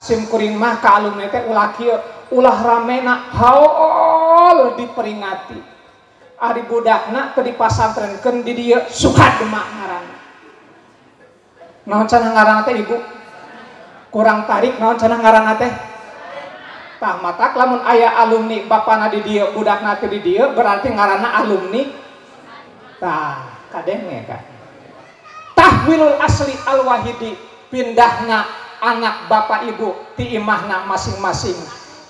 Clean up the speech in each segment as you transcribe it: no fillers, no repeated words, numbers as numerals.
sim kuring mah ka alumni teh ulah kieu ulah ramena haul diperingati ari budakna teu dipasantrenkeun di dieu suka demak ngaranna naon cenah ngaranna teh ibu kurang tarik naon cenah ngaranna teh tah matak lamun aya alumni bapana di dieu budakna teh di dieu berarti ngaranna alumni tah kadenge kan tahwilul asli al wahidi pindahna anak bapak ibu ti imahna masing-masing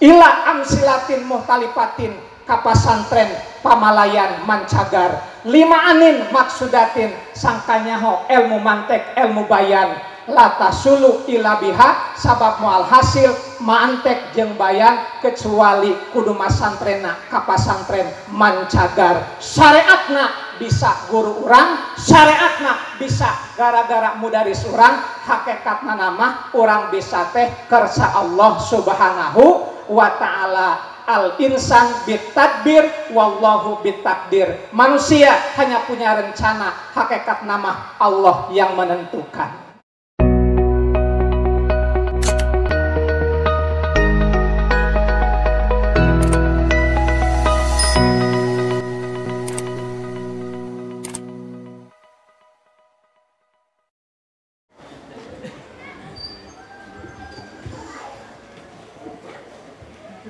ila amsilatin muhtalifatin ka pasantren pamalayan mancagar lima anin maksudatin sangkanyaho ilmu mantek ilmu bayan lata sulu ila biha sabab mual hasil mantek jeung bayan kecuali kudu masantrena ka pasantren mancagar syariatna bisa guru urang syariatna bisa gara-gara mudaris urang hakikatna nama urang bisa teh kersa Allah subhanahu wa ta'ala al insan bitadbir wallahu bitakdir manusia hanya punya rencana hakikat nama Allah yang menentukan.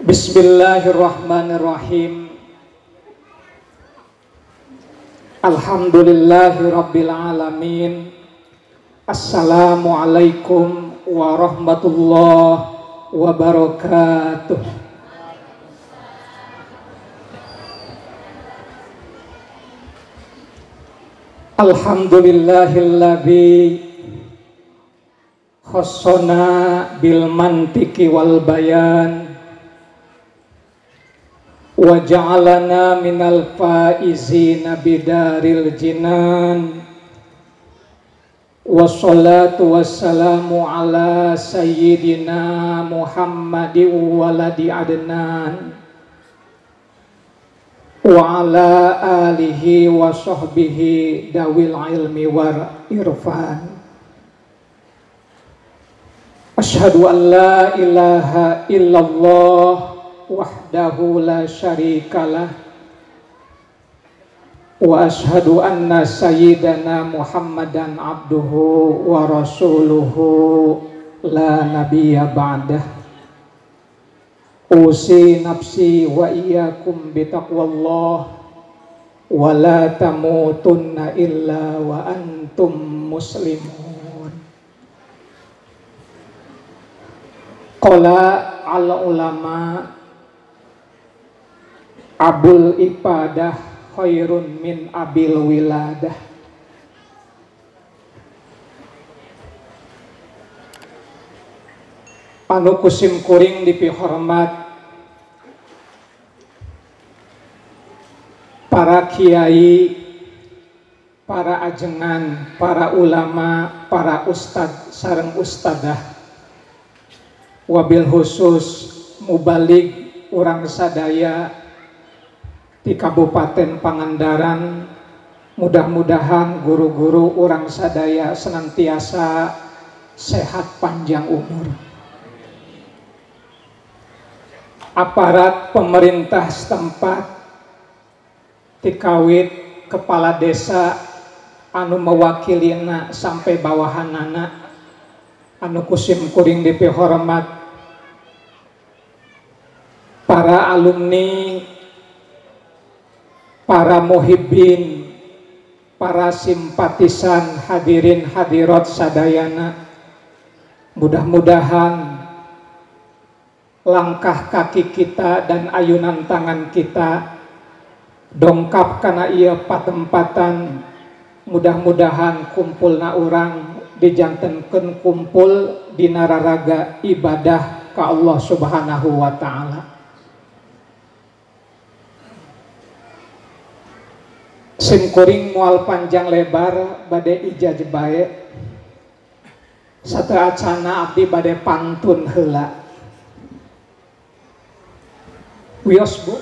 Bismillahirrahmanirrahim. Alhamdulillahirabbil alamin. Assalamualaikum warahmatullahi wabarakatuh. Alhamdulillahilladzi khassana bil mantiki wal bayan wa ja'alana minal faizina bidaril jinan wassalatu wassalamu ala sayyidina Muhammadin waladi adnan wa ala alihi wa sahbihi dawil ilmi war irfan. Asyhadu an la ilaha illallah wahdahu la syarikalah wa ashhadu anna sayyidana Muhammadan abduhu wa rasuluhu la nabiyya ba'dah. Usi nafsi wa iyyakum bitaqwallah wa la tamutunna illa wa antum muslimun. Qala al ulama abul ibadah khairun min abil wiladah. Anu kusim kuring dipihormat para kiai, para ajengan, para ulama, para ustad sareng ustadah, wabil khusus mubalik urang sadaya di Kabupaten Pangandaran. Mudah-mudahan guru-guru urang sadaya senantiasa sehat panjang umur. Aparat pemerintah setempat tikawit kepala desa anu mewakilina sampai bawahanana anu kusim kuring dipihormat, para alumni, para muhibbin, para simpatisan, hadirin hadirat sadayana, mudah-mudahan langkah kaki kita dan ayunan tangan kita dongkap kana ieu patempatan. Mudah-mudahan kumpulna urang dijantenkeun kumpul di nararaga ibadah ka Allah subhanahu wa ta'ala. Sim kuring moal panjang lebar bade ijaj bae sateacana abdi bade pantun heula. Wios Bu,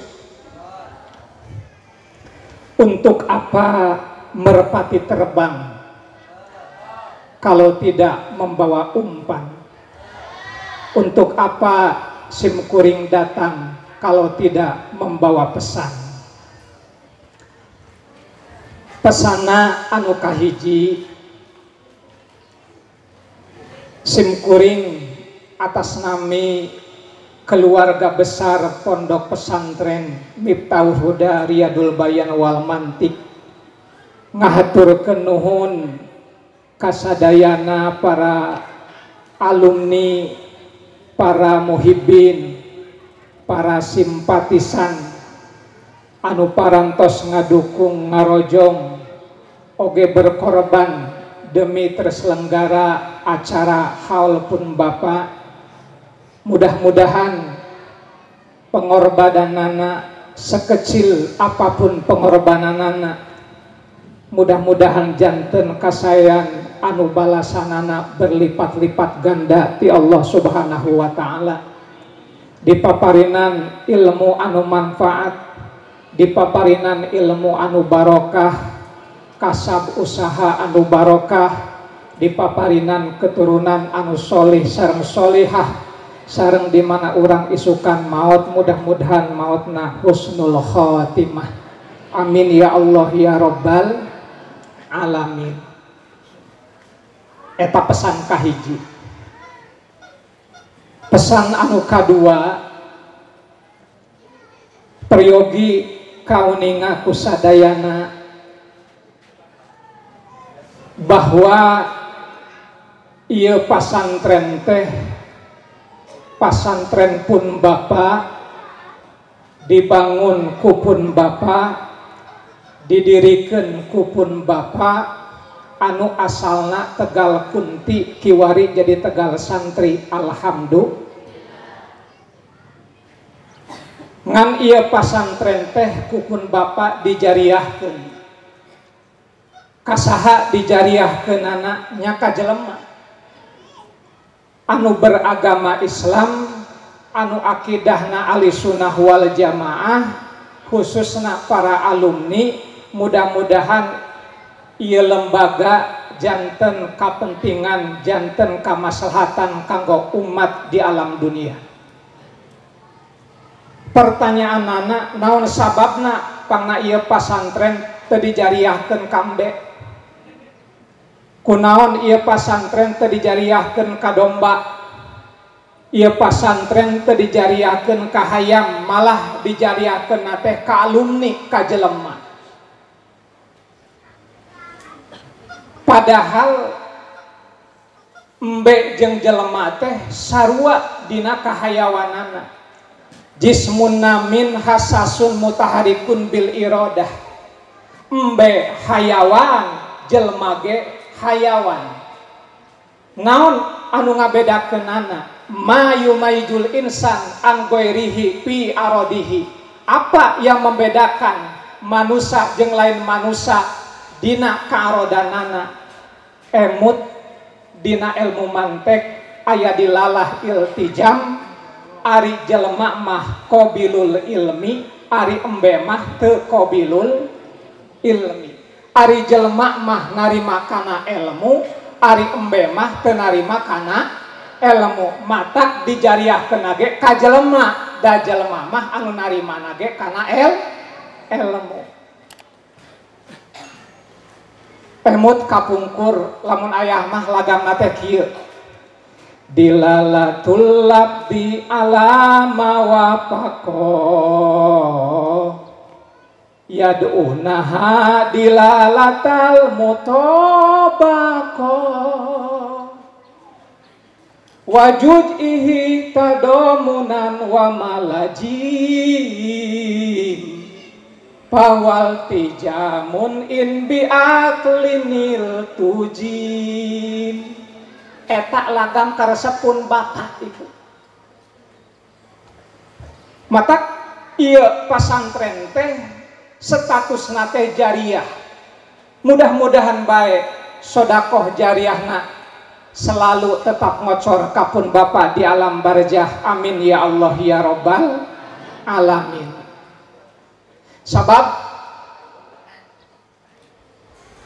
untuk apa merpati terbang kalau tidak membawa umpan? Untuk apa simkuring datang kalau tidak membawa pesan? Pesana anu kahiji, simkuring atas nami keluarga besar Pondok Pesantren Miftahul Huda Riyadul Bayan wal Mantik ngahaturkeun nuhun kasadayana para alumni, para muhibbin, para simpatisan anu parantos ngadukung ngarojong oge berkorban demi terselenggara acara haul pun Bapak. Mudah-mudahan pengorbananana sekecil apapun pengorbananana, mudah-mudahan janten kasayan anu balasanana berlipat-lipat ganda ti Allah Subhanahu wa ta'ala. Dipaparinan ilmu anu manfaat, dipaparinan ilmu anu barokah, kasab usaha anu barokah, dipaparinan keturunan anu solih sareng solihah, sareng di mana orang isukan maut, mudah-mudahan mautna husnul khotimah. Amin ya Allah ya Rabbal alamin. Eta pesan kahiji. Pesan anu kadua, peryogi kauninga kusadayana bahwa ieu pasantren teh pasantren pun Bapak, dibangun kupun Bapak, didirikan kupun Bapak, anu asalna Tegal Kunti kiwari jadi Tegal Santri. Alhamdulillah. Ngan ieu pasantren teh kupun Bapak dijariahkeun. Kasaha dijariahkeun anaknya ka jelema anu beragama Islam, anu akidahna Ahlussunnah wal Jamaah, khususna para alumni. Mudah-mudahan ieu lembaga janten kapentingan, janten kamaslahatan kanggo umat di alam dunia. Pertanyaan anak, naon sababna pangna ieu pasantren teu dijariahkeun kambe? Kunaon ieu pasantren teu dijariahkeun ka domba? Ieu pasantren teu dijariahkeun ka hayam, malah dijariahkeun teh ka alumni, ka jelema. Padahal embe jeung jelema teh sarua dina kahayawanana. Jismunna min hasasun mutaharikun bil iradah. Embe hayawan, jelema ge hayawan. Naon anu ngabedakeunana? Mayumaijul insan an ghairihi fi aradihi. Apa yang membedakan manusia jeung lain manusia dina kaarodanana? Emut dina ilmu mantek aya dilalah iltijam, ari jelema mah qabilul ilmi, ari embe mah teu qabilul ilmi. Ari jelema mah narima kana ilmu, ari embe mah teu narima kana ilmu. Matak dijariahkeun ge ka jelema, da jelema mah anu narimana ge kana ilmu. Emut kapungkur lamun ayah mah lagamna teh kieu. Dilalatul labdi ala mawafaqo yad'unaha dilalatal mutabaqo wajud'ihi tadomunan wa malajim fawal tijamun in bi'aklinil tujim. Eta lagam karesepun Bapak Ibu. Matak ieu pasantren teh statusna teh jariah. Mudah-mudahan bae sodakoh jariahna selalu tetap ngocor kapun Bapak di alam barzah. Amin ya Allah ya Rabbal alamin. Sabab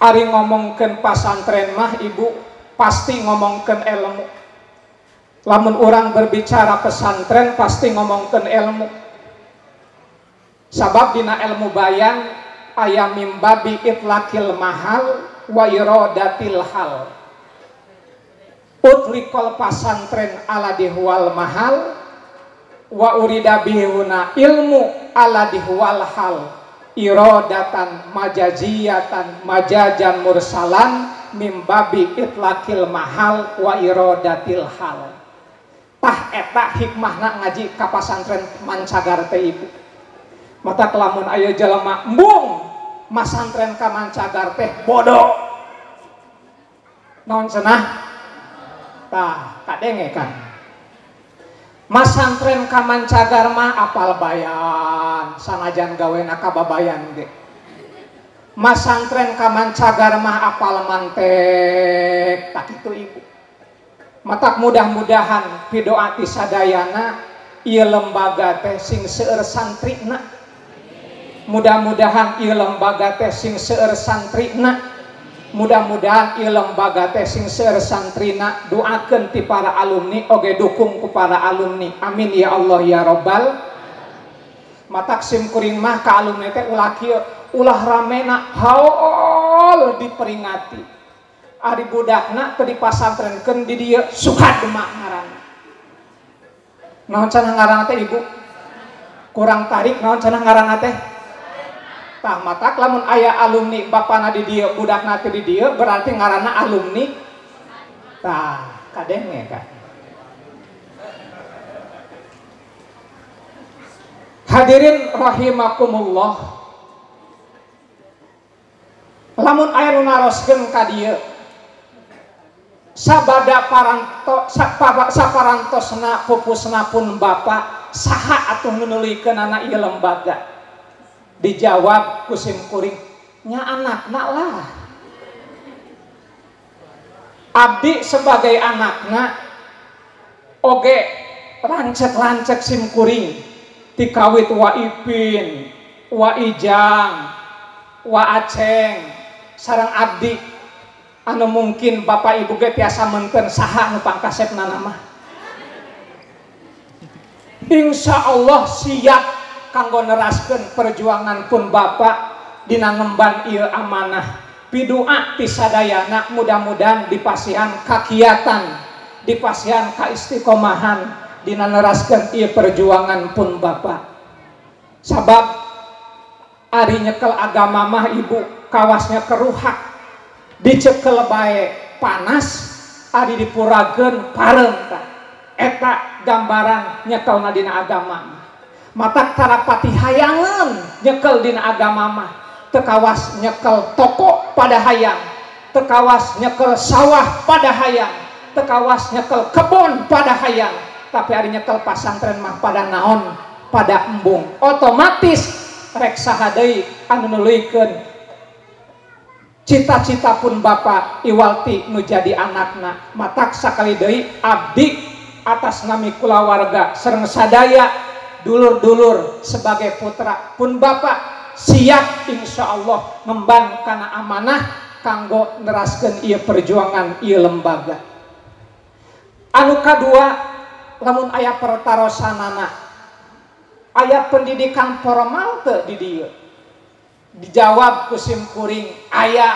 ari ngomongkeun pasantren mah Ibu pasti ngomongkeun ilmu. Lamun orang berbicara pesantren pasti ngomongkeun ilmu. Sabab dina ilmu bayan aya mimbabi itlaqil mahal wa iradatil hal. Utlikol pasantren ala dihwal mahal wa urida bihuna ilmu ala dihwal hal. Iradatan majaziyatan majajan mursalan mimbabi itlaqil mahal wa iradatil hal. Tah eta hikmahna ngaji ka pasantren mancagar teh ibu. Mata kelamun aya jelema embung masantren ka mancagar teh bodoh. Naon cenah? Tah kadenge kan. Masantren ka mancagar mah apal bayan, sanajan gawena kababayan ge. Masantren ka mancagar mah apal mantek, tak kitu ibu. Matak mudah-mudahan pidoa ti sadayana ieu lembaga teh sing seueur santrina. Mudah-mudahan ieu lembaga teh sing seueur santrina. Mudah-mudahan ieu lembaga teh sing seueur santrina. Doakeun ti para alumni oge dukung ku para alumni. Amin ya Allah ya Rabbal. Matak sim kuring mah ka alumni teh ulah kieu, ulah ramena haul diperingati. Ari budakna teu dipasantrenkeun di dieu suka demak ngaranna. Naon cenah ngaranna teh ibu? Kurang tarik naon cenah ngaranna teh? Tah matak lamun aya alumni bapana di dieu budakna teh di dieu berarti ngaranna alumni. Tah kadenge kan. Hadirin rahimakumullah. Lamun aya nu naroskeun ka dieu sabada saparantosna pupusna pun bapak saha atuh nunulikeun anak ieu lembaga. Dijawab ku sim kuring nya anakna lah. Abdi sebagai anakna oge lancet-lancet sim kuring ti kawit wa Ipin, wa Ijang, wa Aceng sareng abdi anu mungkin bapak ibu ge tiasa menten saha nu pangkasepna nama. Insya Allah siap kanggo neraskeun perjuangan pun bapak dina ngemban ieu amanah. Pidoa ti sadayana mudah-mudahan dipasihan kakiatan, dipasihan ka istiqomahan dina neraskeun ieu perjuangan pun bapak. Sabab ari nyekel agama mah ibu kawasnya keruhak. Dicekel bae panas ari dipurageun parem tah eta gambaran nyekelna dina agama. Matak tarapati hayangan nyekel dina agama mah teu kawas nyekel toko pada hayang, teu kawas nyekel sawah pada hayang, teu kawas nyekel kebon pada hayang, tapi ari nyekel pasantren mah pada naon? Pada embung. Otomatis rek saha deui anu nuluykeun cita-cita pun bapak iwalti nu jadi anakna. Matak sakali deui abdi atas nami kulawarga sareng sadaya dulur-dulur sebagai putra pun bapak siap insyaallah ngemban kana amanah kanggo neraskeun ieu perjuangan ieu lembaga. Anu kadua lamun aya pertarosanana aya pendidikan formal teu di dieu? Dijawab kusim kuring aya,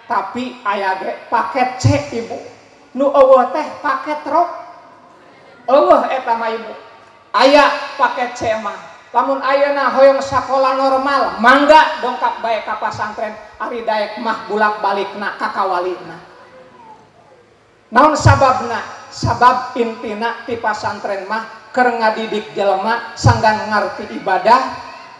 tapi aya ge paket C ibu. Nu eueuh teh paket rok. Eueuh eta mah ibu. Aya paket C mah. Lamun ayeuna hoyong sakola normal, mangga dongkap bae ka pasantren ari daek mah bulak-balikna ka kawalina. Naon sababna? Sabab intina ti pasantren mah keur ngadidik jelema sanggan ngarti ibadah,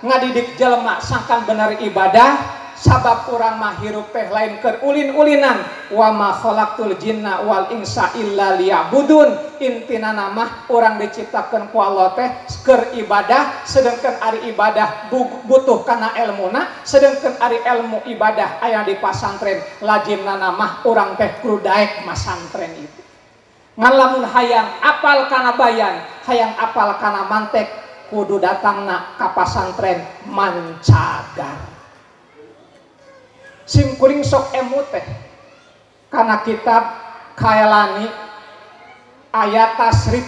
ngadidik jelema sangkan bener ibadah. Sabab urang mah hirup teh lain keur ulin-ulinan. Wa ma khalaqtul jinna wal insa illa liya'budun. Intina mah urang diciptakeun ku Allah teh keur ibadah, sedengkeun ari ibadah butuh kana ilmuna, sedengkeun ari ilmu ibadah aya di pasantren. Lajimna mah urang teh kudu daek masantren itu. Ngan lamun hayang apal kana bayan, hayang apal kana mantek, kudu datangna ka pasantren mancagar. Sim kuring sok emu teh kana kitab Kaelani ayat tasrif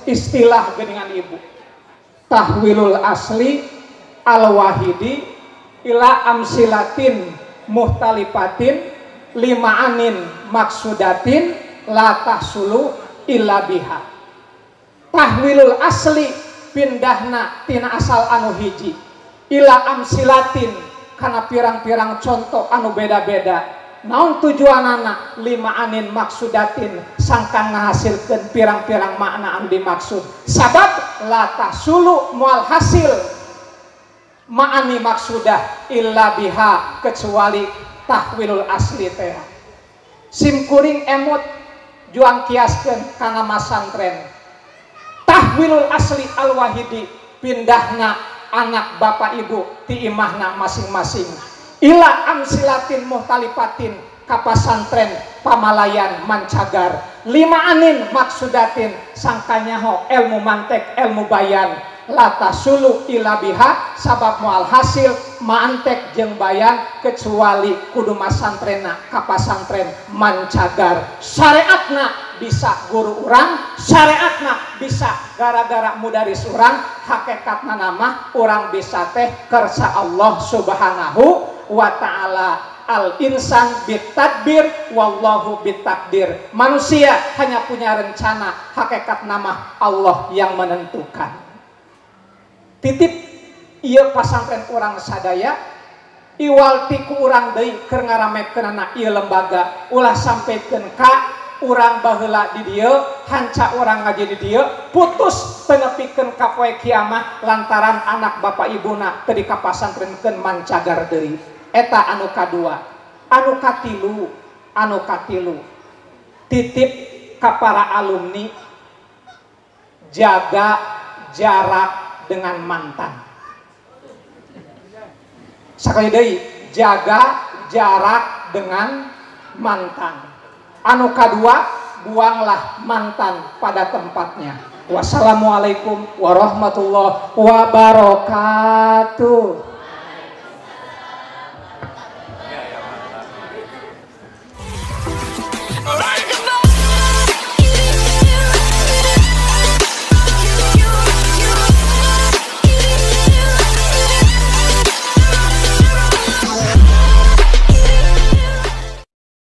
istilah geningan ibu. Tahwilul asli al-wahidi ila amsilatin muhtalifatin lima'anin maksudatin la tahsulu illa biha. Tahwilul asli pindahna tina asal anu hiji ila amsilatin kana pirang-pirang contoh anu beda-beda. Naon tujuanana lima'anin maksudatin sangkan ngahasilkeun pirang-pirang makna anu dimaksud. Sabab la tahsulu moal hasil ma'ani maksudah illa biha kecuali tahwilul asli teh. Sim kuring emut juang kiaskeun kana masantren. Tahwilul asli al-wahidi pindahna anak bapak ibu ti imahna masing-masing ila amsilatin muhtalifatin ka pasantren pamalayan mancagar lima'anin maksudatin sangkanyaho ilmu mantek ilmu bayan la tasulu ila biha sabab moal hasil mantek jeung bayan kecuali kudu masantrena ka pasantren mancagar. Syariatna bisa guru urang, syariatna bisa gara-gara mudaris urang, hakikatna nama urang bisa teh kersa Allah Subhanahu wa ta'ala. Al-insan bitadbir wallahu bitakdir. Manusia hanya punya rencana, hakikat nama Allah yang menentukan. Titip ieu pasantren urang sadaya iwal tiku urang deui keur ngaramekeunana ieu lembaga ulah sampekeun ka urang baheula di dieu hanca urang ngaji di dieu putus teu nepikeun ka poe kiamat lantaran anak bapak ibuna teu dikapasantrenkeun mancagar deui. Eta anu kadua. Anu katilu titip ka para alumni jaga jarak dengan mantan. Sakali deui jaga jarak dengan mantan. Anu kadua buanglah mantan pada tempatnya. Wassalamualaikum warahmatullahi wabarakatuh.